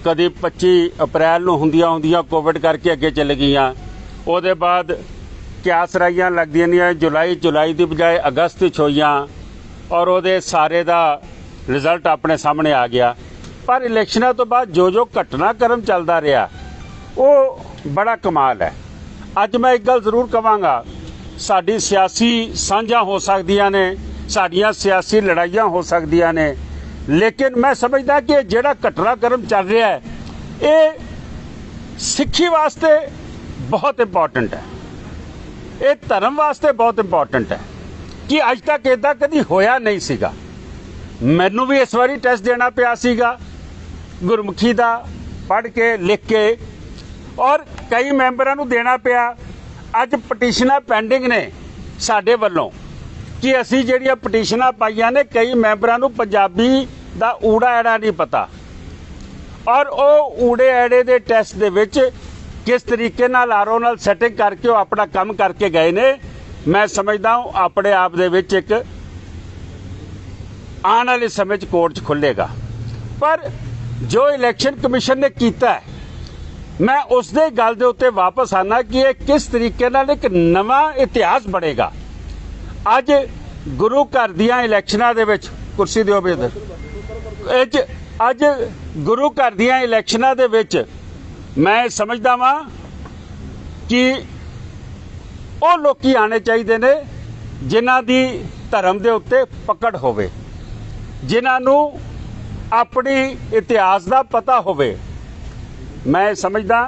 कभी 25 अप्रैल नूं हुंदियां हुंदियां कोविड करके अगे चल गईयां। उहदे बाद क्यास राइयां लगदियां ने जुलाई की बजाय अगस्त च होईयां और उहदे सारे दा रिजल्ट अपने सामने आ गया। पर इलैक्शनां तो बाद जो घटनाक्रम चलदा रहा वो बड़ा कमाल है। अज मैं एक गल जरूर कहांगा, साडी सियासी सांझां हो सकदियां ने, साडियां सियासी लड़ाइयां हो सकदियां ने, लेकिन मैं समझदा कि जिहड़ा घटनाक्रम चल रहा है ये सिक्खी वास्ते बहुत इंपॉर्टेंट है, ये धर्म वास्ते बहुत इंपॉर्टेंट है कि अज तक इदां कदी होया नहीं सीगा। मैनू भी इस बारी टेस्ट देना पिया सीगा गुरमुखी दा पढ़ के लिख के, और कई मैंबरां नूं देना पिया। अज पटीशनां पेंडिंग ने साडे वल्लों कि असीं जिहड़ियां पटीशनां पाईयां ने, कई मैंबरां नूं पंजाबी दा ऊड़ा ऐड़ा नहीं पता, और वो ऊड़े ऐड़े दे टेस्ट दे विच किस तरीके नाल आरओ नाल सैटिंग करके वो अपना काम करके गए ने। मैं समझदा हूँ अपने आप दे विच एक आने वाले समय कोर्ट खुलेगा। पर जो इलैक्शन कमीशन ने कीता है, मैं उस दे गल दे उत्ते वापस आना कि ये किस तरीके नाल एक नवा इतिहास बनेगा। अज गुरु घर दियां इलैक्शनां दे विच कुर्सी दिओ भी इधर, अज गुरु घर दियां इलैक्शनां दे विच मैं समझदा वां कि वो लोग आने चाहिए ने जिन्हां दी धर्म दे उत्ते पकड़ होवे, जिन्हां नूं अपनी इतिहास दा पता होवे। मैं समझदा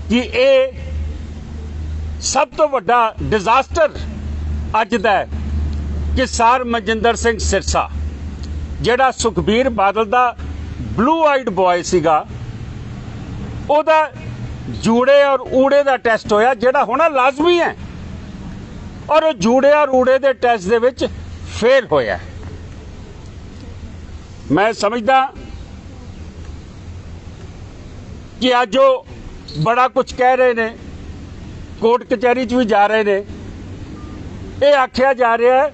कि ये सब तो वड्डा डिजास्टर अज दा है कि सार मनजिंदर सिंह सिरसा जिहड़ा सुखबीर बादल दा ब्लू आइड बॉय सीगा, ओहदा जूड़े और ऊड़े दा टेस्ट होया जिहड़ा होना लाजमी है, और वो जूड़े और ऊड़े दे टेस्ट दे विच फेल होया। मैं समझदा कि अज वो बड़ा कुछ कह रहे ने, कोर्ट कचहरी च भी जा रहे ने। ये आख्या जा रहा है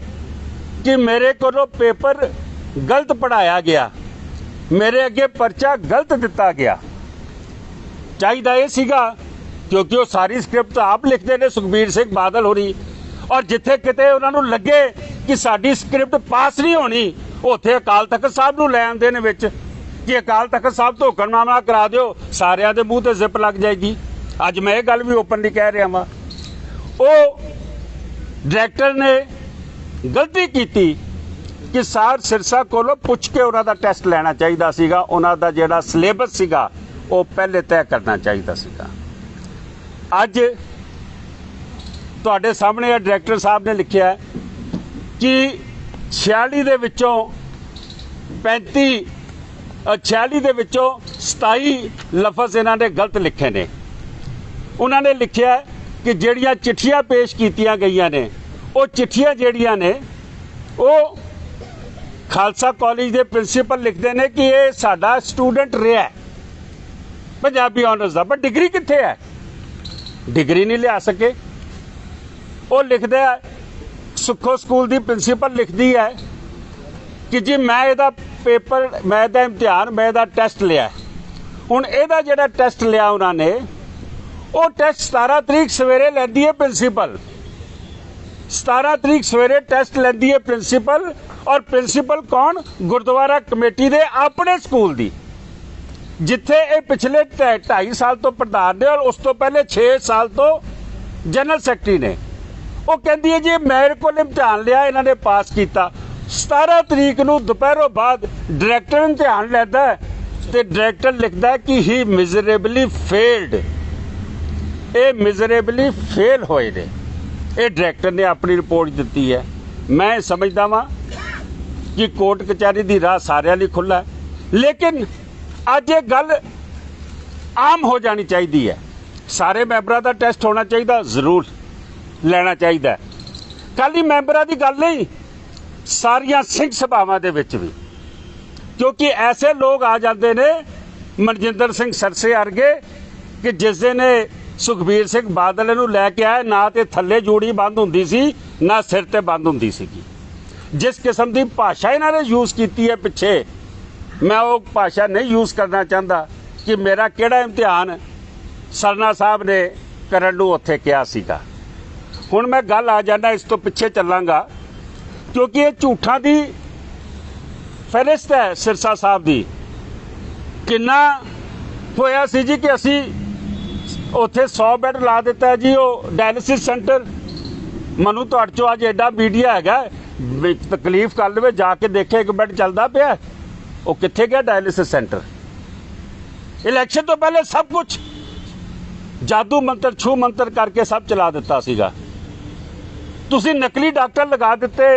कि मेरे को पेपर गलत पढ़ाया गया, मेरे अगे परचा गलत दिता गया। चाहिदा ये सीगा क्योंकि वो सारी स्क्रिप्ट आप लिखते ने सुखबीर सिंह बादल होरी, और जिथे किते उन्होंने लगे कि साडी स्क्रिप्ट पास नहीं होनी, उत्थे अकाल तख्त साहब नूं लैण देण विच कि अकाल तख्त साहब तो हुक्मनामा करा दिओ, सारिਆਂ ਦੇ ਮੂੰਹ ਤੇ जिप लग जाएगी। अज मैं ये गल भी ओपनली कह रहा वां, वो डायरैक्टर ने गलती की कि सार सिरसा कोलों पुछ के उन्हां दा टेस्ट लेना चाहिए सीगा, उन्हां दा जिहड़ा सिलेबस सीगा वो पहले तय करना चाहिए सीगा। अज तुहाडे सामने डायरैक्टर साहब ने लिखिया कि 46 दे विचों 46 दे विचों 27 लफज इन्हां ने गलत लिखे ने। उन्होंने लिखिया कि जिहड़ियां चिट्ठियां पेश कीतियां गईयां ने, वो चिट्ठियां जिहड़ियां ने वो खालसा कॉलेज के प्रिंसीपल लिखते हैं कि ये साडा स्टूडेंट रहा पंजाबी ऑनर्स का, पर डिग्री कित्थे है? डिग्री नहीं लिया सके। वो लिखता है, सुखो स्कूल की प्रिंसीपल लिखती है कि जी मैं इहदा पेपर, मैं इहदा इम्तिहान, मैं इहदा टेस्ट लिया। हुण इहदा जिहड़ा टेस्ट लिया उन्होंने, वो टेस्ट 17 तरीक सवेरे लैंदी है प्रिंसीपल, 17 तरीक सवेरे टेस्ट लैंदी है प्रिंसीपल। और प्रिंसीपल कौन? गुरुद्वारा कमेटी दे अपने स्कूल दी, जिथे ये पिछले 2.5 साल तो प्रधान ने और उस तो पहले 6 साल तो जनरल सैकटरी ने। वो कहती है जी मेरे को इम्तिहान लिया, इन्होंने पास किया। 17 तरीक नूं दोपहरों बाद डायरैक्टर इम्तिहान लैंदा है ते डायरैक्टर लिखता है कि ही मिजरेबली फेल्ड। ये मिजरेबली फेल होए ने, ये डायरैक्टर ने अपनी रिपोर्ट दी है। मैं समझदा वां कि कोर्ट कचहरी की राह सारिਆਂ ਲਈ खुला है, लेकिन अज ये गल आम हो जानी चाहिए है। सारे मैंबरां का टेस्ट होना चाहिए, जरूर लेना चाहिए। कल ही मैंबरां की गल नहीं, सारिया सिंह सभावां दे विच भी, क्योंकि ऐसे लोग आ जाते ने मनजिंदर सिंह सरसे वर्गे कि जिस दिन सुखबीर सिंह बादल नूं लैके आए, ना तो थल्ले जूड़ी बंद हुंदी सी, ना सिर ते बंद हुंदी सी। जिस किस्म की भाषा इन्होंने यूज़ की है पिछे मैं वो भाषा नहीं यूज़ करना चाहता कि मेरा किहड़ा इम्तिहान सरना साहब ने करन नूं उत्थे किहा सीगा। हुण मैं गल आ जाना, इस तो पिछे चलांगा क्योंकि ये झूठां दी फहरिस्त है सिरसा साहब दी। किन्ना होया सी जी कि असी उत्थे 100 बैड ला दिता है जी, वो डायलिसिस सेंटर। मनु तुहाडे चों अज एडा मीडिया हैगा, तकलीफ कर लवे जाके देखे एक बैड चलदा पिया, वो कित्थे गया डायलिसिस सेंटर। इलैक्शन तो पहले सब कुछ जादू मंत्र छू मंत्र करके सब चला दिता सीगा। तुसीं नकली डॉक्टर लगा दिते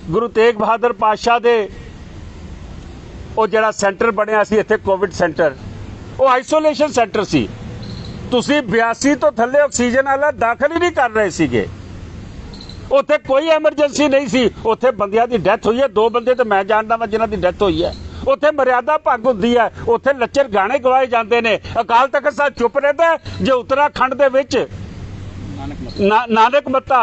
गुरु तेग बहादुर पातशाह दे। वो जिहड़ा सेंटर बनिया सी इत्थे कोविड सेंटर, वो आइसोलेशन सेंटर सी। तुसीं 82 तो थल्ले ऑक्सीजन वाला दाखल ही नहीं कर रहे सीगे। उत्थे कोई एमरजेंसी नहीं सी, उत्थे बंदियां दी डेथ हुई है। 2 बंदे तो मैं जानदा वां जिन्हां दी डेथ हुई है। उत्थे मर्यादा भंग हुंदी है, उत्थे लच्चर गाने गवाए जाते हैं। अकाल तख्त साहब चुप रहता है जे उत्तराखंड दे विच नानक मत्ता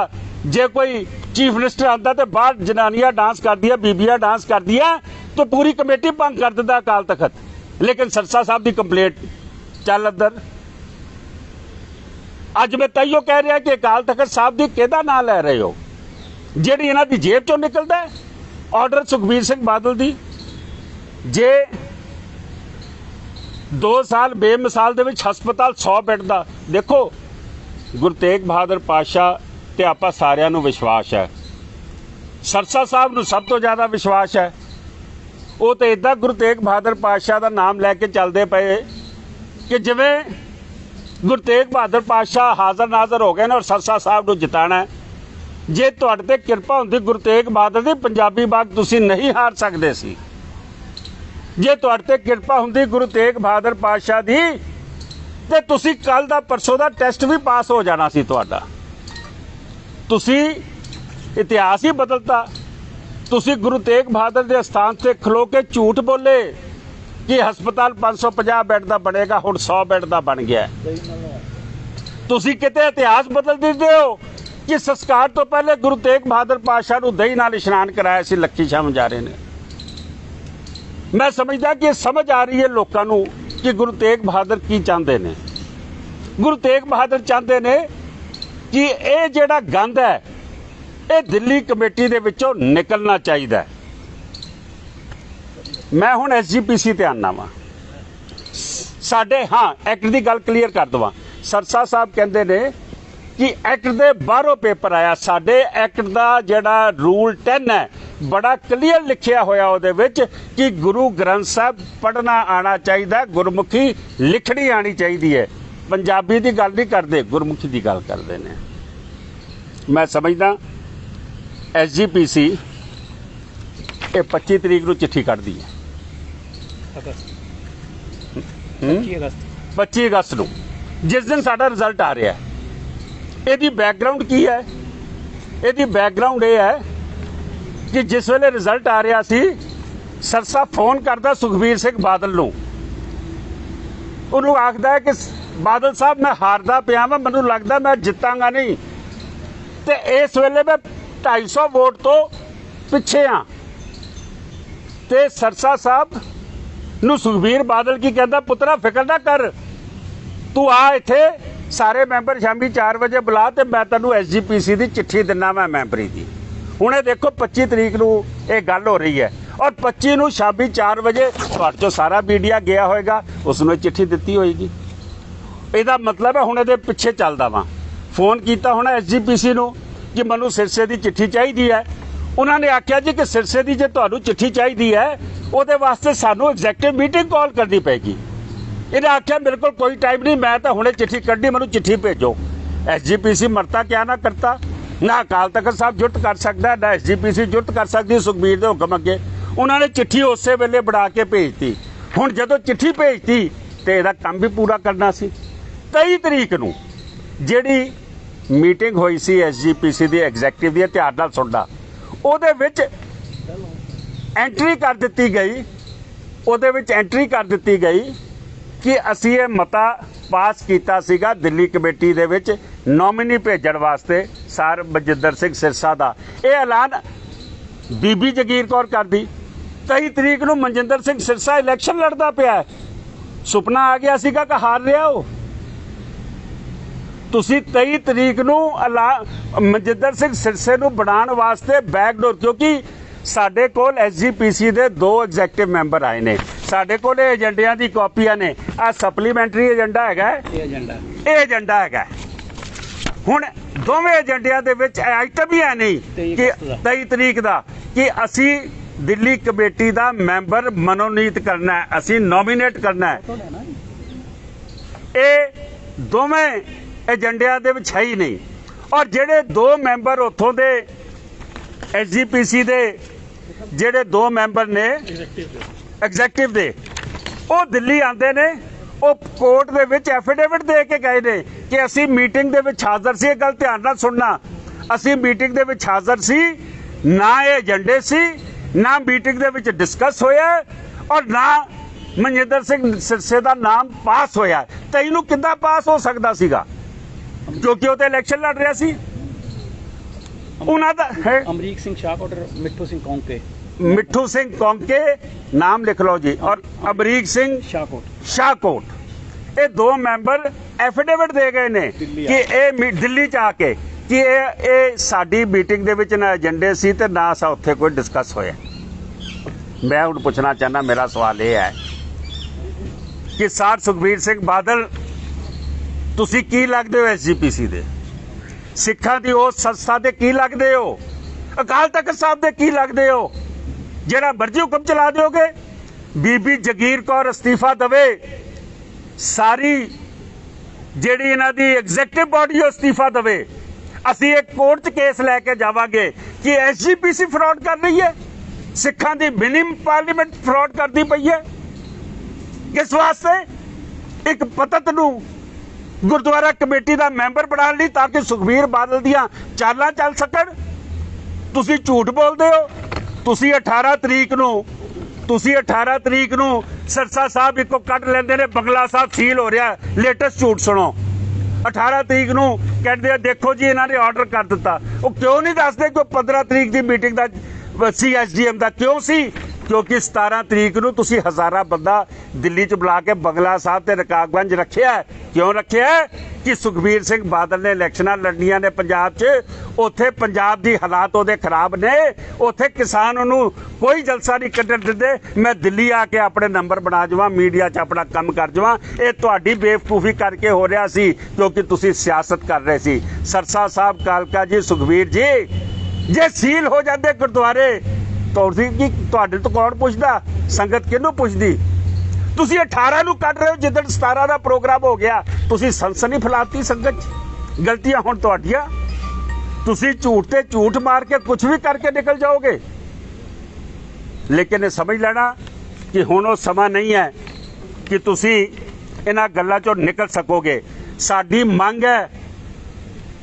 जे कोई चीफ मिनिस्टर आता तो बाहर जनानियां डांस कर दिया, बीबियां डांस कर दिया, तो पूरी कमेटी भंग कर दिता अकाल तख्त। लेकिन सरसा साहब की कंप्लेंट चल अंदर। अज मैं तईओ कह रहा कि अकाल तख्त साहब की किहदा नाम लै रहे हो, जिहड़ी इन्हां दी जेब चों निकलदा है ऑर्डर सुखबीर सिंह बादल दी। जे 2 साल बेमिसाल दे विच हस्पताल 100 बैड दा, देखो गुरु तेग बहादुर पातशाह ते आपां सारिआं नूं विश्वास है, सरसा साहब नूं सब तो ज़्यादा विश्वास है। वो तो इदां गुरु तेग बहादुर पातशाह का नाम लैके चलते पे कि जिवें गुरु तेग बहादुर पातशाह हाज़र नाज़र हो गए ने और सरसा साहब नूं जिताना है। जे तुहाडे ते किरपा हुंदी गुरु तेग बहादुर दी, पंजाबी बाग तुसीं नहीं हार सकदे सी। जे तुहाडे ते किरपा हुंदी गुरु तेग बहादुर पातशाह दी, ते तुसीं कल दा परसों दा टेस्ट भी पास हो जाना सी तुहाडा। तुसीं इतिहास ही बदलता। तुसीं गुरु तेग बहादुर के स्थान से खलो के झूठ बोले कि हस्पताल 550 बैड का बनेगा, हुण 100 बैड का बन गया। तुसीं किते इतिहास बदल दिंदे हो कि संस्कार तो पहले गुरु तेग बहादुर पातशाह नूं दही नाल इशनान कराया सी लक्खी शाह मुजारे ने। मैं समझदा कि समझ आ रही है लोगों नूं कि गुरु तेग बहादुर की चाहते ने। गुरु तेग बहादुर चाहते ने कि ये जिहड़ा गंद है ये दिल्ली कमेटी दे विचों निकलना चाहिए। मैं हुण SGPC ते आना वा साडे, हाँ एक्ट की गल क्लीयर कर दवां। सरसा साहब कहते ने कि एक्ट दे बाहरों पेपर आया। साडे एक्ट का जिहड़ा रूल 10 है बड़ा क्लीयर लिखिया होया उहदे विच कि गुरु ग्रंथ साहब पढ़ना आना चाहिए, गुरमुखी लिखनी आनी चाहिए है। पंजाबी की गल नहीं करते, गुरमुखी की गल करते हैं। मैं समझदा SGPC ये 25 तरीक को चिट्ठी कढ़ दी है, 25 अगस्त को, जिस दिन साडा रिजल्ट आ रहा है। यदी बैकग्राउंड की है? यदी बैकग्राउंड ये है कि जिस वेले रिजल्ट आ रहा सी, सरसा फोन करता सुखबीर सिंह बादल नूं, उन्होंने आखदा है कि बादल साहब मैं हारदा पिया वां, मैनूं लगदा मैं जितांगा नहीं, तो इस वेले मैं 250 वोट तो पिछे हाँ। तो सरसा साहब नूं सुखबीर बादल की कहता, पुत्रा फिक्र ना कर, तू आ इत्थे सारे मैंबर शामी 4 बजे बुला, तो मैं तैनूं SGPC की चिट्ठी दिना मैं मैंबरी की। हुण ये देखो 25 तरीक नूं ये गल हो रही है और 25 नूं शामी 4 बजे तुहाडे चों सारा मीडिया गया होएगा, उसनूं चिट्ठी दित्ती होएगी। इहदा मतलब है हुण इहदे पिछे चलदा वां। फोन किया होना SGPC नूं कि मैनूं सिरसे की चिट्ठी चाहिए है। उन्होंने आख्या जी कि सिरसे की जो तुहानूं चिट्ठी चाहिए है उहदे वास्ते सानूं एग्जैक्टिव मीटिंग कॉल करनी पेगी। इन्हें आख्या मेरे को कोई टाइम नहीं, मैं तो हुणे चिट्ठी कढ़ी, मैनूं चिट्ठी भेजो। SGPC मरता क्या ना करता, ना अकाल तख्त साहब जुर्त कर सकता, ना SGPC जुर्त कर सकती सुखबीर के हुक्म अगे। उन्होंने चिट्ठी उस वेले बना के भेजती। हुण जदों चिट्ठी भेजती तो यदा काम भी पूरा करना सी। 23 तरीक नूं जिहड़ी मीटिंग हुई सी SGPC की एग्जैक्टिव की, ध्यान नाल सुणदा, उहदे विच एंट्री कर दित्ती गई, उहदे विच एंट्री कर दित्ती गई कि असीं ये मता पास कीता सीगा दिल्ली कमेटी दे विच नॉमिनी भेजण वास्ते सर बजिंदर सिंह सिरसा दा। ये ऐलान बीबी जगीर कौर कर दी 23 ਤਰੀਕ ਨੂੰ ਮਨਜਿੰਦਰ ਸਿੰਘ ਸਿਰਸਾ ਇਲੈਕਸ਼ਨ ਲੜਦਾ ਪਿਆ। ਸੁਪਨਾ ਆ ਗਿਆ ਸੀਗਾ ਕਿ ਹਾਰ ਰਿਹਾ ਹੋ। ਤੁਸੀਂ 23 ਤਰੀਕ ਨੂੰ ਮਨਜਿੰਦਰ ਸਿੰਘ ਸਿਰਸੇ ਨੂੰ ਬਣਾਉਣ ਵਾਸਤੇ ਬੈਕਡੋਰ, ਕਿਉਂਕਿ ਸਾਡੇ ਕੋਲ SGPC ਦੇ 2 ਐਗਜ਼ੈਕਟਿਵ ਮੈਂਬਰ ਆਏ ਨੇ, ਸਾਡੇ ਕੋਲ ਏਜੰਡਿਆਂ ਦੀ ਕਾਪੀਆਂ ਨੇ। ਆ ਸਪਲੀਮੈਂਟਰੀ ਏਜੰਡਾ ਹੈਗਾ, ਇਹ ਏਜੰਡਾ ਹੈਗਾ। ਹੁਣ ਦੋਵੇਂ ਏਜੰਡਿਆਂ ਦੇ ਵਿੱਚ ਆਈਟਮ ਹੀ ਹੈ ਨਹੀਂ ਕਿ 23 ਤਰੀਕ ਦਾ ਕਿ ਅਸੀਂ ਦਿੱਲੀ ਕਮੇਟੀ ਦਾ ਮੈਂਬਰ ਮਨੋਨੀਤ ਕਰਨਾ ਹੈ, ਅਸੀਂ ਨੋਮੀਨੇਟ ਕਰਨਾ ਹੈ। ਇਹ ਦੋਵੇਂ ਏਜੰਡਿਆਂ ਦੇ ਵਿੱਚ ਹੈ ਹੀ ਨਹੀਂ। ਔਰ ਜਿਹੜੇ 2 ਮੈਂਬਰ ਉੱਥੋਂ ਦੇ SGPC ਦੇ ਜਿਹੜੇ 2 ਮੈਂਬਰ ਨੇ ਐਗਜ਼ੈਕਟਿਵ ਦੇ, ਉਹ ਦਿੱਲੀ ਆਉਂਦੇ ਨੇ, ਉਹ ਕੋਰਟ ਦੇ ਵਿੱਚ ਐਫੀਡੇਵਿਟ ਦੇ ਕੇ ਗਏ ਨੇ ਕਿ ਅਸੀਂ ਮੀਟਿੰਗ ਦੇ ਵਿੱਚ ਹਾਜ਼ਰ ਸੀ। ਇਹ ਗੱਲ ਧਿਆਨ ਨਾਲ ਸੁਣਨਾ, ਅਸੀਂ ਮੀਟਿੰਗ ਦੇ ਵਿੱਚ ਹਾਜ਼ਰ ਸੀ, ਨਾ ਇਹ ਏਜੰਡੇ ਸੀ, ਨਾ ਮੀਟਿੰਗ ਦੇ ਵਿੱਚ ਡਿਸਕਸ ਹੋਇਆ, ਔਰ ਨਾ ਮਨਜਿੰਦਰ ਸਿੰਘ ਸਿਰਸੇ ਦਾ ਨਾਮ ਪਾਸ ਹੋਇਆ। ਤਾਂ ਇਹਨੂੰ ਕਿੱਦਾਂ ਪਾਸ ਹੋ ਸਕਦਾ ਸੀਗਾ, ਕਿਉਂਕਿ ਉਹ ਤੇ ਇਲੈਕਸ਼ਨ ਲੜ ਰਿਹਾ ਸੀ। ਉਹਨਾਂ ਦਾ ਅਮਰੀਕ ਸਿੰਘ ਸ਼ਾਹਕੋਟ, ਮਿੱਠੂ ਸਿੰਘ ਕੌਂਕੇ ਨਾਮ ਲਿਖ ਲਓ ਜੀ, ਔਰ ਅਮਰੀਕ ਸਿੰਘ ਸ਼ਾਹਕੋਟ, ਇਹ 2 ਮੈਂਬਰ ਐਫੀਡੇਵਿਟ ਦੇ ਗਏ ਨੇ ਕਿ ਇਹ ਦਿੱਲੀ ਚ ਆ ਕੇ ਕਿ ਇਹ ਸਾਡੀ ਮੀਟਿੰਗ ਦੇ ਵਿੱਚ ਨਾ ਏਜੰਡੇ ਸੀ ਤੇ ਨਾ ਸਾ ਉੱਥੇ ਕੋਈ ਡਿਸਕਸ ਹੋਇਆ। ਮੈਂ ਹੁਣ ਪੁੱਛਣਾ ਚਾਹੁੰਦਾ, ਮੇਰਾ ਸਵਾਲ ਇਹ ਹੈ ਕਿ ਸਰ ਸੁਖਬੀਰ ਸਿੰਘ ਬਾਦਲ, ਤੁਸੀਂ ਕੀ ਲੱਗਦੇ ਹੋ SGPC ਦੇ? ਸਿੱਖਾਂ ਦੀ ਉਸ ਸੰਸਥਾ ਦੇ ਕੀ ਲੱਗਦੇ ਹੋ? ਅਕਾਲ ਤਖਤ ਸਾਹਿਬ ਦੇ ਕੀ ਲੱਗਦੇ ਹੋ? ਜਿਹੜਾ ਮਰਜ਼ੀ ਹੁਕਮ ਚਲਾ ਦਿਓਗੇ। ਬੀਬੀ ਜਗੀਰ ਕੌਰ ਅਸਤੀਫਾ ਦੇਵੇ, ਸਾਰੀ ਜਿਹੜੀ ਇਹਨਾਂ ਦੀ ਐਗਜ਼ੈਕਟਿਵ ਬਾਡੀ ਅਸਤੀਫਾ ਦੇਵੇ, ਅਸੀਂ ਇੱਕ ਕੋਰਟ 'ਚ ਕੇਸ ਲੈ ਕੇ ਜਾਵਾਂਗੇ ਕਿ SGPC ਫਰਾਡ ਕਰ ਰਹੀ ਹੈ, ਸਿੱਖਾਂ ਦੀ ਮਿਨੀਮਮ ਪਾਰਲੀਮੈਂਟ ਫਰਾਡ ਕਰਦੀ ਪਈ ਹੈ। ਕਿਸ ਵਾਸਤੇ? ਇੱਕ ਪਤਤ ਨੂੰ ਗੁਰਦੁਆਰਾ ਕਮੇਟੀ ਦਾ ਮੈਂਬਰ ਬਣਾਉਣ ਲਈ, ਤਾਂ ਕਿ ਸੁਖਬੀਰ ਬਾਦਲ ਦੀਆਂ ਚਾਲਾਂ ਚੱਲ ਸਕਣ। ਤੁਸੀਂ ਝੂਠ ਬੋਲਦੇ ਹੋ। ਤੁਸੀਂ 18 ਤਰੀਕ ਨੂੰ ਸਿਰਸਾ ਸਾਹਿਬ ਇੱਕੋ ਕੱਢ ਲੈਂਦੇ ਨੇ, ਬੰਗਲਾ ਸਾਹਿਬ ਸੀਲ ਹੋ ਰਿਹਾ। ਲੇਟੈਸਟ ਝੂਠ ਸੁਣੋ। 18 ਤਰੀਕ ਨੂੰ ਕਹਿੰਦੇ ਆ ਦੇਖੋ ਜੀ ਇਹਨਾਂ ਨੇ ਆਰਡਰ ਕਰ ਦਿੱਤਾ। ਉਹ ਕਿਉਂ ਨਹੀਂ ਦੱਸਦੇ ਕਿ 15 ਤਰੀਕ ਦੀ ਮੀਟਿੰਗ ਦਾ SDM ਦਾ ਕਿਉਂ ਸੀ? ਕਿਉਂਕਿ 17 ਤਰੀਕ ਨੂੰ ਤੁਸੀਂ ਹਜ਼ਾਰਾਂ ਬੰਦਾ ਦਿੱਲੀ 'ਚ ਬੁਲਾ ਕੇ ਬੰਗਲਾ ਸਾਹਿਬ ਤੇ ਰਕਾਬਗੰਜ ਰੱਖਿਆ। ਕਿਉਂ ਰੱਖਿਆ? ਕਿ ਸੁਖਬੀਰ ਸਿੰਘ ਬਾਦਲ ਨੇ ਇਲੈਕਸ਼ਨਾਂ ਲੜਨੀਆਂ ਨੇ ਪੰਜਾਬ 'ਚ, ਉੱਥੇ ਪੰਜਾਬ ਦੀ ਹਾਲਾਤ ਉਹਦੇ ਖਰਾਬ ਨੇ, ਉੱਥੇ ਕਿਸਾਨ ਉਹਨੂੰ ਕੋਈ ਜਲਸਾ ਨਹੀਂ ਕੱਢਣ ਦਿੰਦੇ। ਮੈਂ ਦਿੱਲੀ ਆ ਕੇ ਆਪਣੇ ਨੰਬਰ ਬਣਾ ਜਾਵਾਂ, ਮੀਡੀਆ 'ਚ ਆਪਣਾ ਕੰਮ ਕਰ ਜਾਵਾਂ। ਇਹ ਤੁਹਾਡੀ ਬੇਵਕੂਫੀ ਕਰਕੇ ਹੋ ਰਿਹਾ ਸੀ, ਕਿਉਂਕਿ ਤੁਸੀਂ ਸਿਆਸਤ ਕਰ ਰਹੇ ਸੀ। ਸਰਸਾ ਸਾਹਿਬ, ਕਾਲਕਾ ਜੀ, ਸੁਖਬੀਰ ਜੀ, ਜੇ ਸੀਲ ਹੋ ਜਾਂਦੇ ਗੁਰਦੁਆਰੇ ਤੁਸੀਂ ਕੀ, ਤੁਹਾਡੇ ਤੋਂ ਕੌਣ ਪੁੱਛਦਾ? ਸੰਗਤ ਕਿਹਨੂੰ ਪੁੱਛਦੀ? ਤੁਸੀਂ 18 ਨੂੰ ਕੱਢ ਰਹੇ ਹੋ, ਜਿੱਦਣ 17 ਦਾ ਪ੍ਰੋਗਰਾਮ ਹੋ ਗਿਆ ਤੁਸੀਂ ਸਨਸਨੀ ਫੈਲਾਤੀ ਸੰਗਤ 'ਚ। ਗਲਤੀਆਂ ਹੁਣ ਤੁਹਾਡੀਆਂ। ਤੁਸੀਂ ਝੂਠ ਤੇ ਝੂਠ ਮਾਰ ਕੇ ਕੁਝ ਵੀ ਕਰਕੇ ਨਿਕਲ ਜਾਓਗੇ। ਲੇਕਿਨ ਇਹ ਸਮਝ ਲੈਣਾ ਕਿ ਹੁਣ ਉਹ ਸਮਾਂ ਨਹੀਂ ਹੈ ਕਿ ਤੁਸੀਂ ਇਹਨਾਂ ਗੱਲਾਂ 'ਚੋਂ ਨਿਕਲ ਸਕੋਗੇ। ਸਾਡੀ ਮੰਗ ਹੈ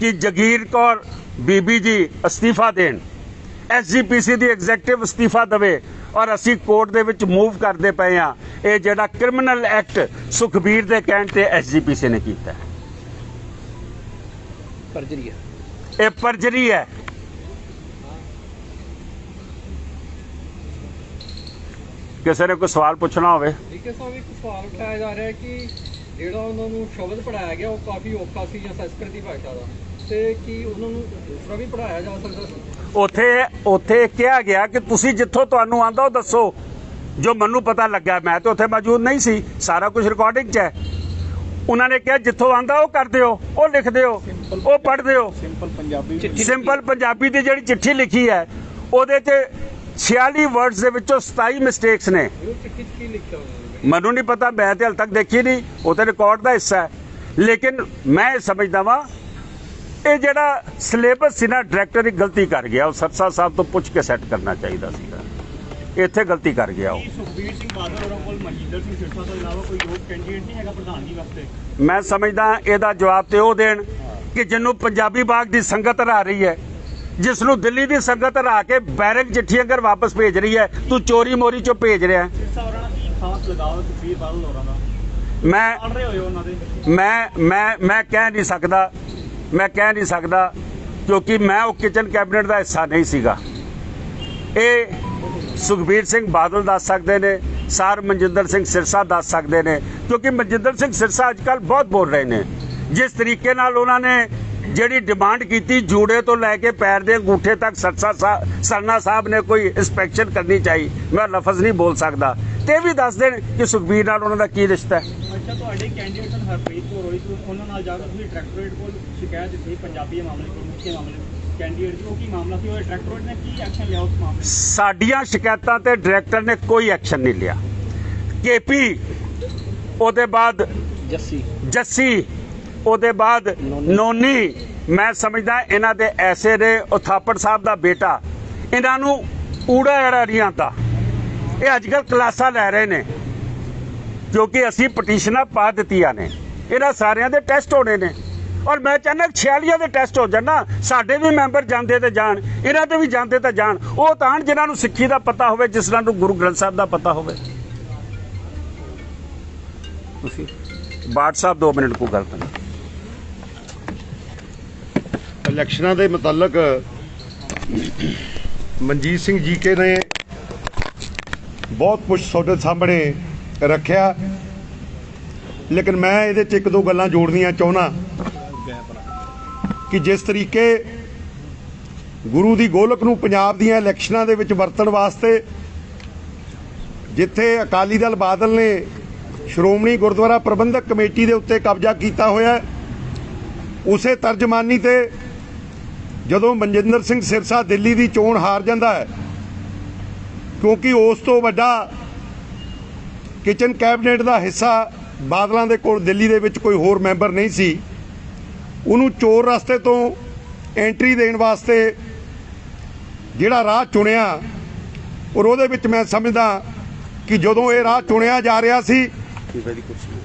ਕਿ ਜਗੀਰ ਕੌਰ ਬੀਬੀ ਜੀ ਅਸਤੀਫਾ ਦੇਣ, SGPC ਦੀ ਐਗਜ਼ੈਕਟਿਵ ਅਸਤੀਫਾ ਦੇਵੇ, ਔਰ ਅਸੀਂ ਕੋਰਟ ਦੇ ਵਿੱਚ ਮੂਵ ਕਰਦੇ ਪਏ ਹਾਂ। ਇਹ ਜਿਹੜਾ ਕ੍ਰਿਮੀਨਲ ਐਕਟ ਸੁਖਬੀਰ ਦੇ ਕਹਿਣ ਤੇ SGPC ਨੇ ਕੀਤਾ, ਪਰਜਰੀ ਹੈ, ਇਹ ਪਰਜਰੀ ਹੈ। ਕਿਸੇ ਨੇ ਕੋਈ ਸਵਾਲ ਪੁੱਛਣਾ ਹੋਵੇ? ਇੱਕ ਸਵਾਲ ਉਠਾਇਆ ਜਾ ਰਿਹਾ ਕਿ ਜਿਹੜਾ ਉਹਨਾਂ ਨੂੰ ਸ਼ਬਦ ਪੜਾਇਆ ਗਿਆ ਉਹ ਕਾਫੀ ਔਖਾ ਸੀ ਜਾਂ ਸੰਸਕ੍ਰਿਤ ਦੀ ਭਾਸ਼ਾ ਦਾ, ਤੇ ਕੀ ਉਹਨਾਂ ਨੂੰ ਦੂਸਰਾ ਵੀ ਪੜਾਇਆ ਜਾ ਸਕਦਾ ਸੀ? ਉੱਥੇ ਕਿਹਾ ਗਿਆ ਕਿ ਤੁਸੀਂ ਜਿੱਥੋਂ ਤੁਹਾਨੂੰ ਆਂਦਾ ਉਹ ਦੱਸੋ। ਜੋ ਮੈਨੂੰ ਪਤਾ ਲੱਗਾ, ਮੈਂ ਤਾਂ ਉੱਥੇ ਮੌਜੂਦ ਨਹੀਂ ਸੀ, ਸਾਰਾ ਕੁਝ ਰਿਕਾਰਡਿੰਗ 'ਚ ਹੈ। ਉਹਨਾਂ ਨੇ ਕਿਹਾ ਜਿੱਥੋਂ ਆਂਦਾ ਉਹ ਕਰ ਦਿਓ, ਉਹ ਲਿਖ ਦਿਓ, ਉਹ ਪੜ੍ਹ ਦਿਓ। ਸਿੰਪਲ ਪੰਜਾਬੀ ਦੀ ਜਿਹੜੀ ਚਿੱਠੀ ਲਿਖੀ ਹੈ ਉਹਦੇ 'ਚ 46 ਵਰਡਸ ਦੇ ਵਿੱਚੋਂ 27 ਮਿਸਟੇਕਸ ਨੇ। ਮੈਨੂੰ ਨਹੀਂ ਪਤਾ, ਮੈਂ ਤੇ ਹਾਲੇ ਤੱਕ ਦੇਖੀ ਨਹੀਂ, ਉਹ ਤਾਂ ਰਿਕਾਰਡ ਦਾ ਹਿੱਸਾ ਹੈ। ਲੇਕਿਨ ਮੈਂ ਸਮਝਦਾ ਵਾਂ ਇਹ ਜਿਹੜਾ ਸਿਲੇਬਸ ਸੀ ਨਾ, ਡਾਇਰੈਕਟਰ ਇੱਕ ਗਲਤੀ ਕਰ ਗਿਆ। ਉਹ ਸਰਸਾ ਸਾਹਿਬ ਤੋਂ ਪੁੱਛ ਕੇ ਸੈੱਟ ਕਰਨਾ ਚਾਹੀਦਾ ਸੀਗਾ, ਇੱਥੇ ਗਲਤੀ ਕਰ ਗਿਆ ਉਹ। ਸੁਖਬੀਰ ਸਿੰਘ ਬਾਦਲ ਹੋਰਾਂ ਕੋਲ ਮਨਜਿੰਦਰ ਸਿੰਘ ਸਿਰਸਾ ਤੋਂ ਇਲਾਵਾ ਕੋਈ ਹੋਰ ਕੈਂਡੀਡੇਟ ਨਹੀਂ ਹੈਗਾ ਪ੍ਰਧਾਨਗੀ ਵਾਸਤੇ? ਮੈਂ ਸਮਝਦਾ ਇਹਦਾ ਜਵਾਬ ਤੇ ਉਹ ਦੇਣ ਕਿ ਜਿਹਨੂੰ ਪੰਜਾਬੀ ਬਾਗ ਦੀ ਸੰਗਤ ਹਰਾ ਰਹੀ ਹੈ, ਜਿਸ ਨੂੰ ਦਿੱਲੀ ਦੀ ਸੰਗਤ ਹਰਾ ਕੇ ਬੈਰਕ ਚਿੱਠੀਆਂ ਕਰ ਵਾਪਸ ਭੇਜ ਰਹੀ ਹੈ, ਤੂੰ ਚੋਰੀ ਮੋਰੀ ਚੋਂ ਭੇਜ ਰਿਹਾ। ਸਿਰਸਾ ਹੋਰਾਂ ਨਾਲ ਕੀ ਖਾਸ ਲਗਾਓ ਸੁਖਬੀਰ ਬਾਦਲ ਹੋਰਾਂ ਦਾ? ਮੈਂ ਕਹਿ ਨਹੀਂ ਸਕਦਾ ਕਿਉਂਕਿ ਮੈਂ ਉਹ ਕਿਚਨ ਕੈਬਨਿਟ ਦਾ ਹਿੱਸਾ ਨਹੀਂ ਸੀਗਾ। ਇਹ ਸੁਖਬੀਰ ਸਿੰਘ ਬਾਦਲ ਦੱਸ ਸਕਦੇ ਨੇ, ਸਰ ਮਨਜਿੰਦਰ ਸਿੰਘ ਸਿਰਸਾ ਦੱਸ ਸਕਦੇ ਨੇ, ਕਿਉਂਕਿ ਮਨਜਿੰਦਰ ਸਿੰਘ ਸਿਰਸਾ ਅੱਜ ਕੱਲ੍ਹ ਬਹੁਤ ਬੋਲ ਰਹੇ ਨੇ। ਜਿਸ ਤਰੀਕੇ ਨਾਲ ਉਹਨਾਂ ਨੇ ਜਿਹੜੀ ਡਿਮਾਂਡ ਕੀਤੀ ਜੂੜੇ ਤੋਂ ਲੈ ਕੇ ਪੈਰ ਦੇ ਅੰਗੂਠੇ ਤੱਕ ਸਰਨਾ ਸਾਹਿਬ ਨੇ ਕੋਈ ਇੰਸਪੈਕਸ਼ਨ ਕਰਨੀ ਚਾਹੀ, ਮੈਂ ਲਫ਼ਜ਼ ਨਹੀਂ ਬੋਲ ਸਕਦਾ, ਤੇ ਵੀ ਦੱਸ ਦੇਣ ਕਿ ਸੁਖਬੀਰ ਨਾਲ ਉਹਨਾਂ ਦਾ ਕੀ ਰਿਸ਼ਤਾ ਹੈ। ਅੱਛਾ, ਤੁਹਾਡੇ ਕੈਂਡੀਡੇਟ ਹਨ ਹਰਪ੍ਰੀਤ ਕੌਰ ਹੋਈ, ਉਹਨਾਂ ਨਾਲ ਜਾ ਕੇ ਤੁਸੀਂ ਡਾਇਰੈਕਟੋਰੇਟ ਕੋਲ ਸ਼ਿਕਾਇਤ ਦਿੱਤੀ ਪੰਜਾਬੀ ਮਾਮਲੇ ਕੋਲ, ਮੁੱਖ ਮਾਮਲੇ ਕੈਂਡੀਡੇਟ ਦੀ, ਉਹ ਕੀ ਮਾਮਲਾ ਸੀ? ਉਹ ਡਾਇਰੈਕਟੋਰੇਟ ਨੇ ਕੀ ਐਕਸ਼ਨ ਲਿਆ ਉਸ ਮਾਮਲੇ? ਸਾਡੀਆਂ ਸ਼ਿਕਾਇਤਾਂ ਤੇ ਡਾਇਰੈਕਟਰ ਨੇ ਕੋਈ ਐਕਸ਼ਨ ਨਹੀਂ ਲਿਆ। ਕੇਪੀ, ਉਹਦੇ ਬਾਅਦ ਜੱਸੀ, ਉਹਦੇ ਬਾਅਦ ਨੋਨੀ, ਮੈਂ ਸਮਝਦਾ ਇਹਨਾਂ ਦੇ ਐਸੇ ਨੇ। ਉਹ ਥਾਪੜ ਸਾਹਿਬ ਦਾ ਬੇਟਾ, ਇਹਨਾਂ ਨੂੰ ਊੜਾ ਐੜਾ ਨਹੀਂ ਆਉਂਦਾ। ਇਹ ਅੱਜ ਕੱਲ੍ਹ ਕਲਾਸਾਂ ਲੈ ਰਹੇ ਨੇ, ਕਿਉਂਕਿ ਅਸੀਂ ਪਟੀਸ਼ਨਾਂ ਪਾ ਦਿੱਤੀਆਂ ਨੇ, ਇਹਨਾਂ ਸਾਰਿਆਂ ਦੇ ਟੈਸਟ ਹੋਣੇ ਨੇ। ਔਰ ਮੈਂ ਚਾਹੁੰਦਾ 46 ਦੇ ਟੈਸਟ ਹੋ ਜਾਣ ਨਾ, ਸਾਡੇ ਵੀ ਮੈਂਬਰ ਜਾਂਦੇ ਤੇ ਜਾਣ, ਇਹਨਾਂ ਦੇ ਵੀ ਜਾਂਦੇ ਤਾਂ ਜਾਣ। ਉਹ ਤਾਂ ਜਿਨ੍ਹਾਂ ਨੂੰ ਸਿੱਖੀ ਦਾ ਪਤਾ ਹੋਵੇ, ਜਿਸ ਨੂੰ ਗੁਰੂ ਗ੍ਰੰਥ ਸਾਹਿਬ ਦਾ ਪਤਾ ਹੋਵੇ। ਤੁਸੀਂ ਬਾਟ ਸਾਹਿਬ 2 ਮਿੰਟ ਕੋ ਗੱਲ ਕਰਨਾ। ਇਲੈਕਸ਼ਨਾਂ ਦੇ ਮੁਤਲਕ ਮਨਜੀਤ ਸਿੰਘ ਜੀਕੇ ਨੇ ਬਹੁਤ ਕੁਝ ਤੁਹਾਡੇ ਸਾਹਮਣੇ ਰੱਖਿਆ, ਲੇਕਿਨ ਮੈਂ ਇਹਦੇ 'ਚ 1-2 ਗੱਲਾਂ ਜੋੜਨੀਆਂ ਚਾਹੁੰਦਾ ਕਿ ਜਿਸ ਤਰੀਕੇ ਗੁਰੂ ਦੀ ਗੋਲਕ ਨੂੰ ਪੰਜਾਬ ਦੀਆਂ ਇਲੈਕਸ਼ਨਾਂ ਦੇ ਵਿੱਚ ਵਰਤਣ ਵਾਸਤੇ, ਜਿੱਥੇ ਅਕਾਲੀ ਦਲ ਬਾਦਲ ਨੇ ਸ਼੍ਰੋਮਣੀ ਗੁਰਦੁਆਰਾ ਪ੍ਰਬੰਧਕ ਕਮੇਟੀ ਦੇ ਉੱਤੇ ਕਬਜ਼ਾ ਕੀਤਾ ਹੋਇਆ, ਉਸੇ ਤਰਜਮਾਨੀ ਤੇ ਜਦੋਂ ਮਨਜਿੰਦਰ ਸਿੰਘ ਸਿਰਸਾ ਦਿੱਲੀ ਦੀ ਚੋਣ ਹਾਰ ਜਾਂਦਾ ਹੈ, ਕਿਉਂਕਿ ਉਸ ਤੋਂ ਵੱਡਾ ਕਿਚਨ ਕੈਬਨਿਟ ਦਾ ਹਿੱਸਾ ਬਾਦਲਾਂ ਦੇ ਕੋਲ ਦਿੱਲੀ ਦੇ ਵਿੱਚ ਕੋਈ ਹੋਰ ਮੈਂਬਰ ਨਹੀਂ ਸੀ, ਉਹਨੂੰ ਚੋਰ ਰਸਤੇ ਤੋਂ ਐਂਟਰੀ ਦੇਣ ਵਾਸਤੇ ਜਿਹੜਾ ਰਾਹ ਚੁਣਿਆ, ਔਰ ਉਹਦੇ ਵਿੱਚ ਮੈਂ ਸਮਝਦਾ ਕਿ ਜਦੋਂ ਇਹ ਰਾਹ ਚੁਣਿਆ ਜਾ ਰਿਹਾ ਸੀ,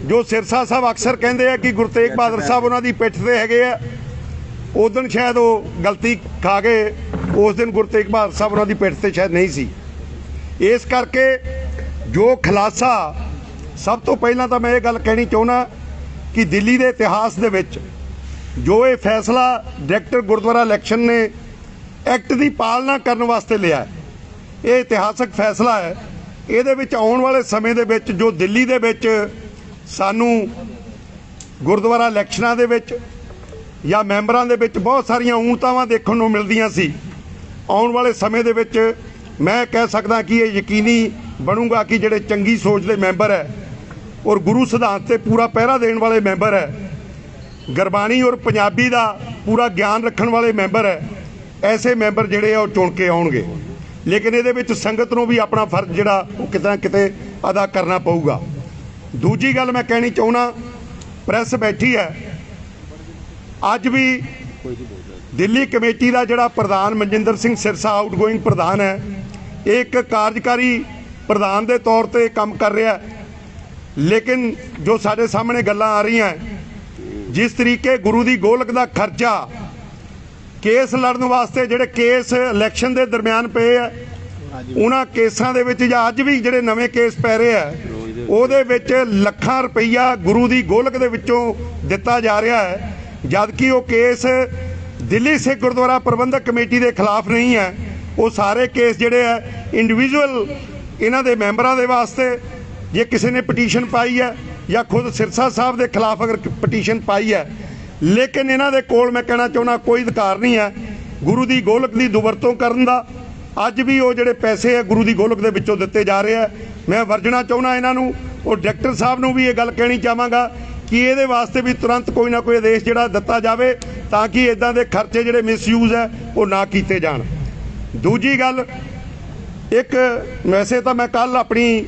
ਜੋ ਸਿਰਸਾ ਸਾਹਿਬ ਅਕਸਰ ਕਹਿੰਦੇ ਆ ਕਿ ਗੁਰੂ ਤੇਗ ਬਹਾਦਰ ਸਾਹਿਬ ਉਹਨਾਂ ਦੀ ਪਿੱਠ ਤੇ ਹੈਗੇ ਆ, ਉਸ ਦਿਨ ਸ਼ਾਇਦ ਉਹ ਗਲਤੀ ਖਾ ਗਏ। ਉਸ ਦਿਨ ਗੁਰੂ ਤੇਗ ਬਹਾਦਰ ਸਾਹਿਬ ਉਹਨਾਂ ਦੀ ਪਿੱਠ ਤੇ ਸ਼ਾਇਦ ਨਹੀਂ ਸੀ। ਇਸ ਕਰਕੇ ਜੋ ਖੁਲਾਸਾ, ਸਭ ਤੋਂ ਪਹਿਲਾਂ ਤਾਂ ਮੈਂ ਇਹ ਗੱਲ ਕਹਿਣੀ ਚਾਹੁੰਦਾ ਕਿ ਦਿੱਲੀ ਦੇ ਇਤਿਹਾਸ ਦੇ ਵਿੱਚ ਜੋ ਇਹ ਫੈਸਲਾ ਡਾਇਰੈਕਟਰ ਗੁਰਦੁਆਰਾ ਇਲੈਕਸ਼ਨ ਨੇ ਐਕਟ ਦੀ ਪਾਲਣਾ ਕਰਨ ਵਾਸਤੇ ਲਿਆ, ਇਹ ਇਤਿਹਾਸਕ ਫੈਸਲਾ ਹੈ। ਇਹਦੇ ਵਿੱਚ ਆਉਣ ਵਾਲੇ ਸਮੇਂ ਦੇ ਵਿੱਚ ਜੋ ਦਿੱਲੀ ਦੇ ਵਿੱਚ ਸਾਨੂੰ ਗੁਰਦੁਆਰਾ ਇਲੈਕਸ਼ਨਾਂ ਦੇ ਵਿੱਚ ਜਾਂ ਮੈਂਬਰਾਂ ਦੇ ਵਿੱਚ ਬਹੁਤ ਸਾਰੀਆਂ ਊਣਤਾਵਾਂ ਦੇਖਣ ਨੂੰ ਮਿਲਦੀਆਂ ਸੀ, ਆਉਣ ਵਾਲੇ ਸਮੇਂ ਦੇ ਵਿੱਚ ਮੈਂ ਕਹਿ ਸਕਦਾ ਕਿ ਇਹ ਯਕੀਨੀ ਬਣੂਗਾ ਕਿ ਜਿਹੜੇ ਚੰਗੀ ਸੋਚ ਦੇ ਮੈਂਬਰ ਹੈ ਔਰ ਗੁਰੂ ਸਿਧਾਂਤ ਤੇ ਪੂਰਾ ਪਹਿਰਾ ਦੇਣ ਵਾਲੇ ਮੈਂਬਰ ਹੈ, ਗੁਰਬਾਣੀ ਔਰ ਪੰਜਾਬੀ ਦਾ ਪੂਰਾ ਗਿਆਨ ਰੱਖਣ ਵਾਲੇ ਮੈਂਬਰ ਹੈ, ਐਸੇ ਮੈਂਬਰ ਜਿਹੜੇ ਆ ਉਹ ਚੁਣ ਕੇ ਆਉਣਗੇ। ਲੇਕਿਨ ਇਹਦੇ ਵਿੱਚ ਸੰਗਤ ਨੂੰ ਵੀ ਆਪਣਾ ਫਰਜ਼ ਜਿਹੜਾ ਉਹ ਕਿਤੇ ਨਾ ਕਿਤੇ ਅਦਾ ਕਰਨਾ ਪਊਗਾ। ਦੂਜੀ ਗੱਲ ਮੈਂ ਕਹਿਣੀ ਚਾਹੁੰਦਾ, ਪ੍ਰੈਸ ਬੈਠੀ ਹੈ, ਅੱਜ ਵੀ ਦਿੱਲੀ ਕਮੇਟੀ ਦਾ ਜਿਹੜਾ ਪ੍ਰਧਾਨ ਮਨਜਿੰਦਰ ਸਿੰਘ ਸਿਰਸਾ ਆਊਟਗੋਇੰਗ ਪ੍ਰਧਾਨ ਹੈ, ਇਹ ਇੱਕ ਕਾਰਜਕਾਰੀ ਪ੍ਰਧਾਨ ਦੇ ਤੌਰ ਤੇ ਕੰਮ ਕਰ ਰਿਹਾ, ਲੇਕਿਨ ਜੋ ਸਾਡੇ ਸਾਹਮਣੇ ਗੱਲਾਂ ਆ ਰਹੀਆਂ, ਜਿਸ ਤਰੀਕੇ ਗੁਰੂ ਦੀ ਗੋਲਕ ਦਾ ਖਰਚਾ ਕੇਸ ਲੜਨ ਵਾਸਤੇ, ਜਿਹੜੇ ਕੇਸ ਇਲੈਕਸ਼ਨ ਦੇ ਦਰਮਿਆਨ ਪਏ ਆ, ਉਹਨਾਂ ਕੇਸਾਂ ਦੇ ਵਿੱਚ ਜਾਂ ਅੱਜ ਵੀ ਜਿਹੜੇ ਨਵੇਂ ਕੇਸ ਪੈ ਰਹੇ ਆ, ਉਹਦੇ ਵਿੱਚ ਲੱਖਾਂ ਰੁਪਈਆ ਗੁਰੂ ਦੀ ਗੋਲਕ ਦੇ ਵਿੱਚੋਂ ਦਿੱਤਾ ਜਾ ਰਿਹਾ ਹੈ, ਜਦਕਿ ਉਹ ਕੇਸ ਦਿੱਲੀ ਸਿੱਖ ਗੁਰਦੁਆਰਾ ਪ੍ਰਬੰਧਕ ਕਮੇਟੀ ਦੇ ਖਿਲਾਫ ਨਹੀਂ ਹੈ। ਉਹ ਸਾਰੇ ਕੇਸ ਜਿਹੜੇ ਆ ਇੰਡੀਵਿਜੂਅਲ ਇਹਨਾਂ ਦੇ ਮੈਂਬਰਾਂ ਦੇ ਵਾਸਤੇ, ਜੇ ਕਿਸੇ ਨੇ ਪਟੀਸ਼ਨ ਪਾਈ ਹੈ ਜਾਂ ਖੁਦ ਸਿਰਸਾ ਸਾਹਿਬ ਦੇ ਖਿਲਾਫ ਅਗਰ ਪਟੀਸ਼ਨ ਪਾਈ ਹੈ, ਲੇਕਿਨ ਇਹਨਾਂ ਦੇ ਕੋਲ ਮੈਂ ਕਹਿਣਾ ਚਾਹੁੰਦਾ ਕੋਈ ਅਧਿਕਾਰ ਨਹੀਂ ਹੈ ਗੁਰੂ ਦੀ ਗੋਲਕ ਦੀ ਦੁਰਵਰਤੋਂ ਕਰਨ ਦਾ। ਅੱਜ ਵੀ ਉਹ ਜਿਹੜੇ ਪੈਸੇ ਆ ਗੁਰੂ ਦੀ ਗੋਲਕ ਦੇ ਵਿੱਚੋਂ ਦਿੱਤੇ ਜਾ ਰਹੇ ਆ। ਮੈਂ ਵਰਜਣਾ ਚਾਹੁੰਦਾ ਇਹਨਾਂ ਨੂੰ, ਉਹ ਡਾਇਰੈਕਟਰ ਸਾਹਿਬ ਨੂੰ ਵੀ ਇਹ ਗੱਲ ਕਹਿਣੀ ਚਾਹਾਂਗਾ ਕਿ ਇਹਦੇ ਵਾਸਤੇ ਵੀ ਤੁਰੰਤ ਕੋਈ ਨਾ ਕੋਈ ਆਦੇਸ਼ ਜਿਹੜਾ ਦਿੱਤਾ ਜਾਵੇ, ਤਾਂ ਕਿ ਇਦਾਂ ਦੇ ਖਰਚੇ ਜਿਹੜੇ ਮਿਸਯੂਜ਼ ਹੈ ਉਹ ਨਾ ਕੀਤੇ ਜਾਣ। ਦੂਜੀ ਗੱਲ, ਇੱਕ ਵੈਸੇ ਤਾਂ ਮੈਂ ਕੱਲ ਆਪਣੀ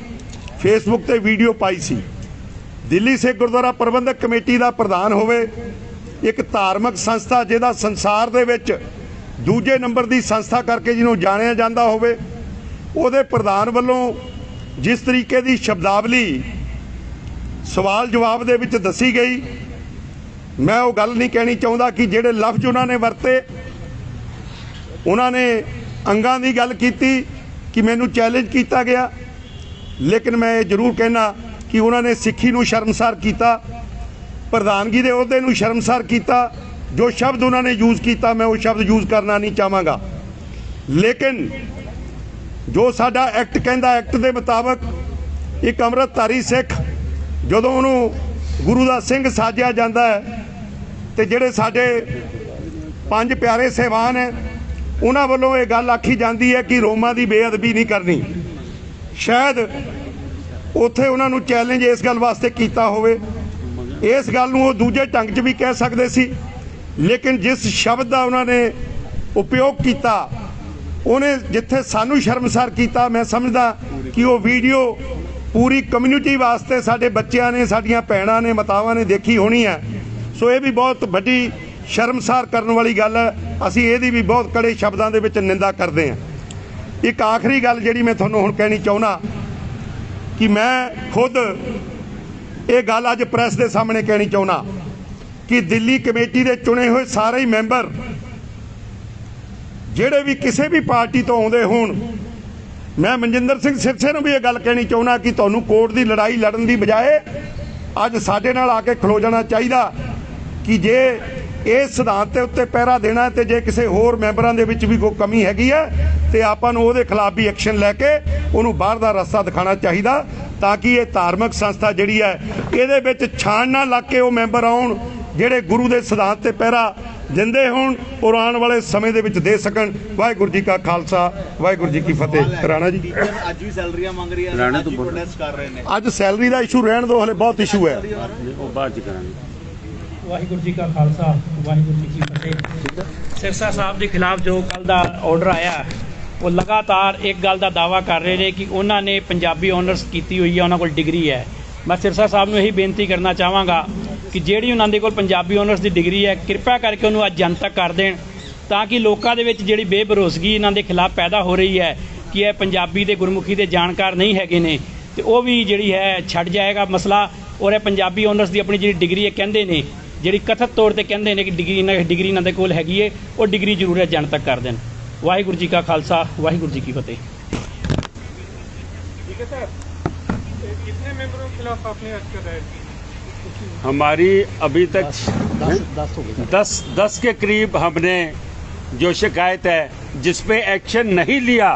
ਫੇਸਬੁੱਕ ਤੇ ਵੀਡੀਓ ਪਾਈ ਸੀ, ਦਿੱਲੀ ਸਿੱਖ ਗੁਰਦੁਆਰਾ ਪ੍ਰਬੰਧਕ ਕਮੇਟੀ ਦਾ ਪ੍ਰਧਾਨ ਹੋਵੇ ਇੱਕ ਧਾਰਮਿਕ ਸੰਸਥਾ ਜਿਹਦਾ ਸੰਸਾਰ ਦੇ ਵਿੱਚ ਦੂਜੇ ਨੰਬਰ ਦੀ ਸੰਸਥਾ ਕਰਕੇ ਜਿਹਨੂੰ ਜਾਣਿਆ ਜਾਂਦਾ ਹੋਵੇ, ਉਹਦੇ ਪ੍ਰਧਾਨ ਵੱਲੋਂ ਜਿਸ ਤਰੀਕੇ ਦੀ ਸ਼ਬਦਾਵਲੀ ਸਵਾਲ ਜਵਾਬ ਦੇ ਵਿੱਚ ਦੱਸੀ ਗਈ, ਮੈਂ ਉਹ ਗੱਲ ਨਹੀਂ ਕਹਿਣੀ ਚਾਹੁੰਦਾ ਕਿ ਜਿਹੜੇ ਲਫ਼ਜ਼ ਉਹਨਾਂ ਨੇ ਵਰਤੇ, ਉਹਨਾਂ ਨੇ ਅੰਗਾਂ ਦੀ ਗੱਲ ਕੀਤੀ ਕਿ ਮੈਨੂੰ ਚੈਲੰਜ ਕੀਤਾ ਗਿਆ, ਲੇਕਿਨ ਮੈਂ ਇਹ ਜ਼ਰੂਰ ਕਹਿਣਾ ਕਿ ਉਹਨਾਂ ਨੇ ਸਿੱਖੀ ਨੂੰ ਸ਼ਰਮਸਾਰ ਕੀਤਾ, ਪ੍ਰਧਾਨਗੀ ਦੇ ਅਹੁਦੇ ਨੂੰ ਸ਼ਰਮਸਾਰ ਕੀਤਾ। ਜੋ ਸ਼ਬਦ ਉਹਨਾਂ ਨੇ ਯੂਜ਼ ਕੀਤਾ ਮੈਂ ਉਹ ਸ਼ਬਦ ਯੂਜ਼ ਕਰਨਾ ਨਹੀਂ ਚਾਹਾਂਗਾ, ਲੇਕਿਨ ਜੋ ਸਾਡਾ ਐਕਟ ਕਹਿੰਦਾ, ਐਕਟ ਦੇ ਮੁਤਾਬਕ ਇੱਕ ਅੰਮ੍ਰਿਤਧਾਰੀ ਸਿੱਖ ਜਦੋਂ ਉਹਨੂੰ ਗੁਰੂ ਦਾ ਸਿੰਘ ਸਾਜਿਆ ਜਾਂਦਾ ਹੈ ਤੇ ਜਿਹੜੇ ਸਾਡੇ 5 ਪਿਆਰੇ ਸਹਿਬਾਨ ਹੈ ਉਹਨਾਂ ਵੱਲੋਂ ਇਹ ਗੱਲ ਆਖੀ ਜਾਂਦੀ ਹੈ ਕਿ ਰੋਮਾਂ ਦੀ ਬੇਅਦਬੀ ਨਹੀਂ ਕਰਨੀ। ਸ਼ਾਇਦ ਉੱਥੇ ਉਹਨਾਂ ਨੂੰ ਚੈਲੰਜ ਇਸ ਗੱਲ ਵਾਸਤੇ ਕੀਤਾ ਹੋਵੇ, ਇਸ ਗੱਲ ਨੂੰ ਉਹ ਦੂਜੇ ਢੰਗ 'ਚ ਵੀ ਕਹਿ ਸਕਦੇ ਸੀ, ਲੇਕਿਨ ਜਿਸ ਸ਼ਬਦ ਦਾ ਉਹਨਾਂ ਨੇ ਉਪਯੋਗ ਕੀਤਾ ਉਹਨੇ ਜਿੱਥੇ ਸਾਨੂੰ ਸ਼ਰਮਸਾਰ ਕੀਤਾ, ਮੈਂ ਸਮਝਦਾ ਕਿ ਉਹ ਵੀਡੀਓ ਪੂਰੀ ਕਮਿਊਨਿਟੀ ਵਾਸਤੇ ਸਾਡੇ ਬੱਚਿਆਂ ਨੇ, ਸਾਡੀਆਂ ਭੈਣਾਂ ਨੇ, ਮਾਤਾਵਾਂ ਨੇ ਦੇਖੀ ਹੋਣੀ ਹੈ। ਸੋ ਇਹ ਵੀ ਬਹੁਤ ਵੱਡੀ ਸ਼ਰਮਸਾਰ ਕਰਨ ਵਾਲੀ ਗੱਲ ਹੈ। ਅਸੀਂ ਇਹਦੀ ਵੀ ਬਹੁਤ ਕੜੇ ਸ਼ਬਦਾਂ ਦੇ ਵਿੱਚ ਨਿੰਦਾ ਕਰਦੇ ਹਾਂ। ਇੱਕ ਆਖਰੀ ਗੱਲ ਜਿਹੜੀ ਮੈਂ ਤੁਹਾਨੂੰ ਹੁਣ ਕਹਿਣੀ ਚਾਹੁੰਦਾ ਕਿ ਮੈਂ ਖੁਦ ਇਹ ਗੱਲ ਅੱਜ ਪ੍ਰੈਸ ਦੇ ਸਾਹਮਣੇ ਕਹਿਣੀ ਚਾਹੁੰਦਾ ਕਿ ਦਿੱਲੀ ਕਮੇਟੀ ਦੇ ਚੁਣੇ ਹੋਏ ਸਾਰੇ ਹੀ ਮੈਂਬਰ ਜਿਹੜੇ ਵੀ ਕਿਸੇ ਵੀ ਪਾਰਟੀ ਤੋਂ ਆਉਂਦੇ ਹੋਣ, ਮੈਂ ਮਨਜਿੰਦਰ ਸਿੰਘ ਸਿਰਸੇ ਨੂੰ ਵੀ ਇਹ ਗੱਲ ਕਹਿਣੀ ਚਾਹੁੰਦਾ ਕਿ ਤੁਹਾਨੂੰ ਕੋਰਟ ਦੀ ਲੜਾਈ ਲੜਨ ਦੀ ਬਜਾਏ ਅੱਜ ਸਾਡੇ ਨਾਲ ਆ ਕੇ ਖਲੋ ਜਾਣਾ ਚਾਹੀਦਾ ਕਿ ਜੇ ਇਸ ਸਿਧਾਂਤ ਦੇ ਉੱਤੇ ਪਹਿਰਾ ਦੇਣਾ ਤੇ ਜੇ ਕਿਸੇ ਹੋਰ ਮੈਂਬਰਾਂ ਦੇ ਵਿੱਚ ਵੀ ਕੋਈ ਕਮੀ ਹੈਗੀ ਹੈ ਤੇ ਆਪਾਂ ਨੂੰ ਉਹਦੇ ਖਿਲਾਫ ਵੀ ਐਕਸ਼ਨ ਲੈ ਕੇ ਉਹਨੂੰ ਬਾਹਰ ਦਾ ਰਸਤਾ ਦਿਖਾਉਣਾ ਚਾਹੀਦਾ, ਤਾਂ ਕਿ ਇਹ ਧਾਰਮਿਕ ਸੰਸਥਾ ਜਿਹੜੀ ਹੈ ਇਹਦੇ ਵਿੱਚ ਛਾਣ ਨਾ ਲੱਗ ਕੇ ਉਹ ਮੈਂਬਰ ਆਉਣ ਜਿਹੜੇ ਗੁਰੂ ਦੇ ਸਿਧਾਂਤ ਤੇ ਪਹਿਰਾ ਦਿੰਦੇ ਹੋਣ ਔਰ ਆਉਣ ਵਾਲੇ ਸਮੇਂ ਦੇ ਵਿੱਚ ਦੇ ਸਕਣ। ਵਾਹਿਗੁਰੂ ਜੀ ਕਾ ਖਾਲਸਾ, ਵਾਹਿਗੁਰੂ ਜੀ ਕੀ ਫਤਿਹ। ਰਾਣਾ ਜੀ ਅੱਜ ਵੀ ਸੈਲਰੀਆਂ ਮੰਗ ਰਹੀਆਂ ਨੇ, ਅੱਜ ਵੀ ਪ੍ਰੋਟੈਸਟ ਕਰ ਰਹੇ ਨੇ। ਅੱਜ ਸੈਲਰੀ ਦਾ ਇਸ਼ੂ ਰਹਿਣ ਦਿਓ, ਹਲੇ ਬਹੁਤ ਇਸ਼ੂ ਹੈ। ਉਹ ਬਾਅਦ ਚ ਕਰਾਂਗੇ। ਵਾਹਿਗੁਰੂ ਜੀ ਕਾ ਖਾਲਸਾ, ਵਾਹਿਗੁਰੂ ਜੀ ਕੀ ਫਤਿਹ। ਸਿਰਸਾ ਸਾਹਿਬ ਦੇ ਖਿਲਾਫ ਜੋ ਕੱਲ ਦਾ ਆਰਡਰ ਆਇਆ, ਉਹ ਲਗਾਤਾਰ ਇੱਕ ਗੱਲ ਦਾ ਦਾਅਵਾ ਕਰ ਰਹੇ ਨੇ ਕਿ ਉਹਨਾਂ ਨੇ ਪੰਜਾਬੀ ਆਨਰਸ ਕੀਤੀ ਹੋਈ ਹੈ, ਉਹਨਾਂ ਕੋਲ ਡਿਗਰੀ ਹੈ। ਮੈਂ ਸਿਰਸਾ ਸਾਹਿਬ ਨੂੰ ਇਹੀ ਬੇਨਤੀ ਕਰਨਾ ਚਾਹਾਂਗਾ ਕਿ ਜਿਹੜੀ ਉਹਨਾਂ ਦੇ ਕੋਲ ਪੰਜਾਬੀ ਆਨਰਸ ਦੀ ਡਿਗਰੀ ਹੈ, ਕਿਰਪਾ ਕਰਕੇ ਉਹਨੂੰ ਅੱਜ ਜਨਤਕ ਕਰ ਦੇਣ, ਤਾਂ ਕਿ ਲੋਕਾਂ ਦੇ ਵਿੱਚ ਜਿਹੜੀ ਬੇਭਰੋਸਗੀ ਇਹਨਾਂ ਦੇ ਖਿਲਾਫ ਪੈਦਾ ਹੋ ਰਹੀ ਹੈ ਕਿ ਇਹ ਪੰਜਾਬੀ ਦੇ ਗੁਰਮੁਖੀ ਦੇ ਜਾਣਕਾਰ ਨਹੀਂ ਹੈਗੇ ਨੇ, ਤੇ ਉਹ ਵੀ ਜਿਹੜੀ ਹੈ ਛੱਡ ਜਾਏਗਾ ਮਸਲਾ। ਔਰ ਇਹ ਪੰਜਾਬੀ ਆਨਰਸ ਦੀ ਆਪਣੀ ਜਿਹੜੀ ਡਿਗਰੀ ਹੈ ਕਹਿੰਦੇ ਨੇ, ਜਿਹੜੀ ਕਥਿਤ ਤੌਰ ਤੇ ਕਹਿੰਦੇ ਨੇ ਕਿ ਡਿਗਰੀ ਇਹਨਾਂ ਦੇ ਕੋਲ ਹੈਗੀ ਹੈ, ਉਹ ਡਿਗਰੀ ਜ਼ਰੂਰ ਹੈ ਜਨਤਕ ਕਰ ਦੇਣ। ਵਾਹਿਗੁਰੂ जी का खालसा, वाहिगुरु जी की फतेह। ठीक है सर, कितने मेंबरों के खिलाफ आपने अर्ज कर रहे हैं? हमारी अभी तक 10 के करीब हमने जो शिकायत है जिस पे एक्शन नहीं लिया,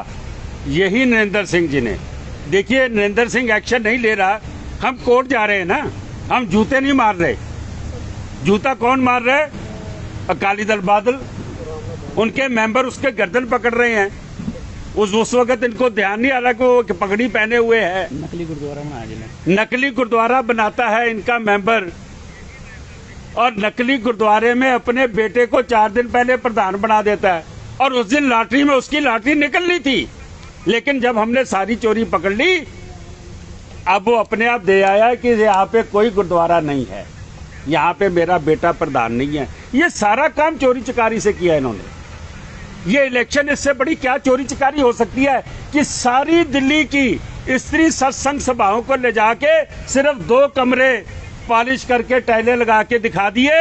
यही नरेंद्र सिंह जी ने। देखिए, नरेंद्र सिंह एक्शन नहीं ले रहा, हम कोर्ट जा रहे हैं ना, हम जूते नहीं मार रहे। जूता कौन मार रहे? अकाली दल बादल, उनके मेंबर उसके गर्दन पकड़ रहे हैं। उस वक्त इनको ध्यान नहीं आ रहा कि वो पगड़ी पहने हुए है। नकली गुरुद्वारा बनाया जिन्हें, नकली गुरुद्वारा बनाता है इनका मेंबर, और नकली गुरुद्वारे में अपने बेटे को 4 दिन पहले प्रधान बना देता है, और उस दिन लॉटरी में उसकी लॉटरी निकलनी थी, लेकिन जब हमने सारी चोरी पकड़ ली, अब वो अपने आप दे आया कि यहाँ पे कोई गुरुद्वारा नहीं है, यहाँ पे मेरा बेटा प्रधान नहीं है। ये सारा काम चोरी चकारी से किया इन्होंने। ये इलेक्शन, इससे बड़ी क्या चोरी चकारी हो सकती है कि सारी दिल्ली की स्त्री सत्संग सभाओं को ले जाके सिर्फ 2 कमरे पॉलिश करके टाइलें लगा के दिखा दिए,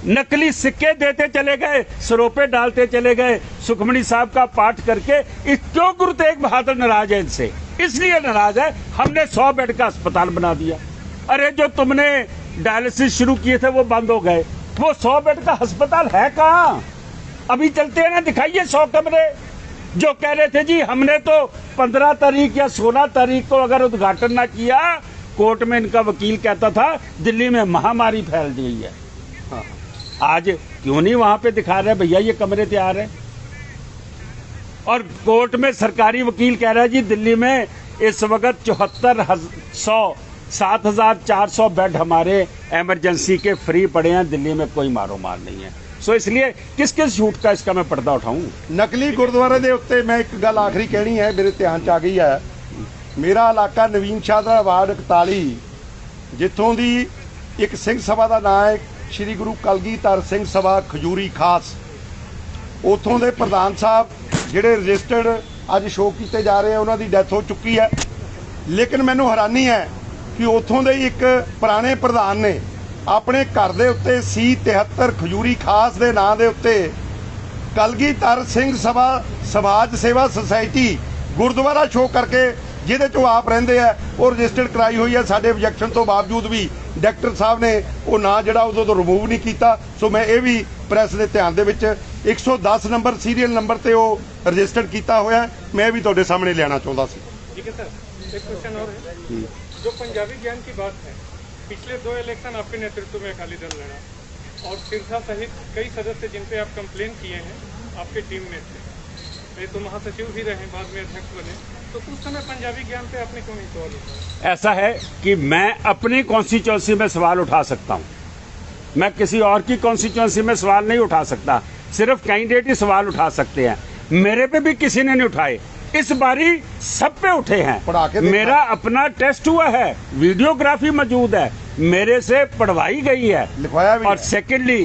नकली सिक्के देते चले गए, सरोपे डालते चले गए, सुखमणी साहब का पाठ करके। क्यों गुरु तेग बहादुर नाराज है इनसे? इसलिए नाराज है, हमने 100 बेड का अस्पताल बना दिया। अरे जो तुमने डायलिसिस शुरू किए थे वो बंद हो गए, वो 100 बेड का अस्पताल है कहाँ? अभी चलते हैं ना, दिखाइए 100 कमरे। जो कह रहे थे जी हमने तो 15 तारीख या 16 तारीख को अगर उद्घाटन ना किया, कोर्ट में इनका वकील कहता था दिल्ली में महामारी फैल गई है। हाँ, आज क्यों नहीं वहां पे दिखा रहे भैया ये कमरे तैयार है? और कोर्ट में सरकारी वकील कह रहा है जी दिल्ली में इस वक्त 7,400 बेड हमारे इमरजेंसी के फ्री पड़े हैं, दिल्ली में कोई मारो मार नहीं है। सो इसलिए किस किस झूठ का इसका मैं पर्दा उठाऊं? ਨਕਲੀ ਗੁਰਦੁਆਰੇ ਦੇ ਉੱਤੇ ਮੈਂ ਇੱਕ ਗੱਲ ਆਖਰੀ ਕਹਿਣੀ ਹੈ, ਮੇਰੇ ਧਿਆਨ 'ਚ ਆ ਗਈ ਹੈ। ਮੇਰਾ ਇਲਾਕਾ ਨਵੀਨ ਸ਼ਾਹ ਦਾ ਵਾਰਡ 41, ਜਿੱਥੋਂ ਦੀ ਇੱਕ ਸਿੰਘ ਸਭਾ ਦਾ ਨਾਮ ਹੈ ਸ਼੍ਰੀ ਗੁਰੂ ਕਲਗੀਧਰ ਸਿੰਘ ਸਭਾ ਖਜੂਰੀ ਖਾਸ। ਉੱਥੋਂ ਦੇ ਪ੍ਰਧਾਨ ਸਾਹਿਬ ਜਿਹੜੇ ਰਜਿਸਟਰਡ ਅੱਜ ਸ਼ੋਅ ਕੀਤੇ ਜਾ ਰਹੇ ਆ, ਉਹਨਾਂ ਦੀ ਡੈਥ ਹੋ ਚੁੱਕੀ ਹੈ। ਲੇਕਿਨ ਮੈਨੂੰ ਹੈਰਾਨੀ ਹੈ ਕਿ ਉੱਥੋਂ ਦੇ ਇੱਕ ਪੁਰਾਣੇ ਪ੍ਰਧਾਨ ਨੇ ਆਪਣੇ ਘਰ ਦੇ ਉੱਤੇ C73 ਖਜੂਰੀ ਖਾਸ ਦੇ ਨਾਂ ਦੇ ਉੱਤੇ ਕਲਗੀਧਰ ਸਿੰਘ ਸਭਾ ਸਮਾਜ ਸੇਵਾ ਸੁਸਾਇਟੀ ਗੁਰਦੁਆਰਾ ਸ਼ੋਅ ਕਰਕੇ, ਜਿਹਦੇ 'ਚੋਂ ਆਪ ਰਹਿੰਦੇ ਆ, ਉਹ ਰਜਿਸਟਰਡ ਕਰਾਈ ਹੋਈ ਹੈ। ਸਾਡੇ ਆਬਜੈਕਸ਼ਨ ਤੋਂ ਬਾਵਜੂਦ ਵੀ ਡਾਇਰੈਕਟਰ ਸਾਹਿਬ ਨੇ ਉਹ ਨਾਂ ਜਿਹੜਾ ਉਦੋਂ ਤੋਂ ਰਿਮੂਵ ਨਹੀਂ ਕੀਤਾ। ਸੋ ਮੈਂ ਇਹ ਵੀ ਪ੍ਰੈਸ ਦੇ ਧਿਆਨ ਦੇ ਵਿੱਚ 110 ਨੰਬਰ ਸੀਰੀਅਲ ਨੰਬਰ ਤੇ ਉਹ ਰਜਿਸਟਰਡ ਕੀਤਾ ਹੋਇਆ ਹੈ। ਮੈਂ ਵੀ ਤੁਹਾਡੇ ਸਾਹਮਣੇ ਲਿਆਣਾ ਚਾਹੁੰਦਾ ਸੀ। ठीक है सर, एक क्वेश्चन और है। जो पंजाबी ज्ञान की बात है, पिछले 2 इलेक्शन आपके नेतृत्व में अकाली दल लड़ा और सिरसा सहित कई सदस्य जिन पे आप कंप्लेन किए हैं आपके टीम में थे, वे तो महासचिव भी रहे, बाद में अध्यक्ष बने, तो उस समय पंजाबी ज्ञान पे आपने क्यों नहीं सवाल उठाया? ऐसा है कि मैं अपनी कॉन्स्टिट्यूंसी में सवाल उठा सकता हूँ, मैं किसी और की कॉन्स्टिट्यूंसी में सवाल नहीं उठा सकता। सिर्फ कैंडिडेट ही सवाल उठा सकते हैं। मेरे पे भी किसी ने नहीं उठाए, इस बारी सब पे उठे पढ़ा के हैं। देखा। मेरा अपना टेस्ट हुआ है, वीडियोग्राफी मौजूद है, मेरे से पढ़वाई गई है। लिखवाया भी और है। सेकेंडली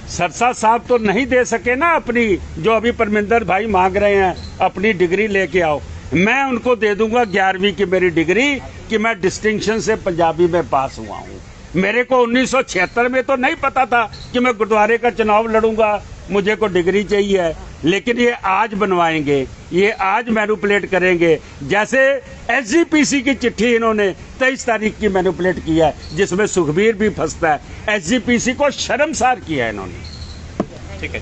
सरसा साहब तो नहीं दे सके ना अपनी, जो अभी परमिंदर भाई मांग रहे हैं अपनी डिग्री लेके आओ, मैं उनको दे दूंगा 11वीं की मेरी डिग्री कि मैं डिस्टिंक्शन से पंजाबी में पास हुआ हूँ। मेरे को 1976 में तो नहीं पता था कि मैं गुरुद्वारे का चुनाव लड़ूंगा, मुझे को डिग्री चाहिए, लेकिन ये आज बनवाएंगे, ये आज मैनिपुलेट करेंगे। जैसे एसजीपीसी की चिट्ठी इन्होंने 23 तारीख की मैनिपुलेट किया है, जिसमें सुखबीर भी फंसता है। एसजीपीसी को शर्मसार किया है इन्होंने। ठीक है।